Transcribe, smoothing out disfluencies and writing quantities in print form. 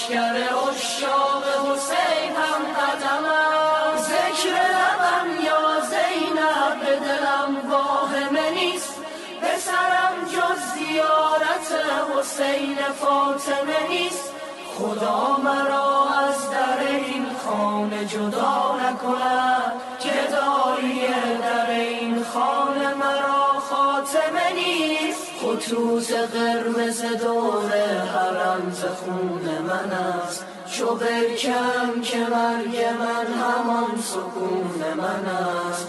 لشکر عشاق حسین هم قدمم، ذکر لبم یا زینب به دلم واهمه نیست، به سرم جز زیارت حسین فاطمه نیست. خدا مرا از در این خانه جدا نکند، جدایی در این خانه مرا خاتمه نیست. خطوط قرمز دور حرم ز خون من است، چو برکم که مرگ من همان سکون من است.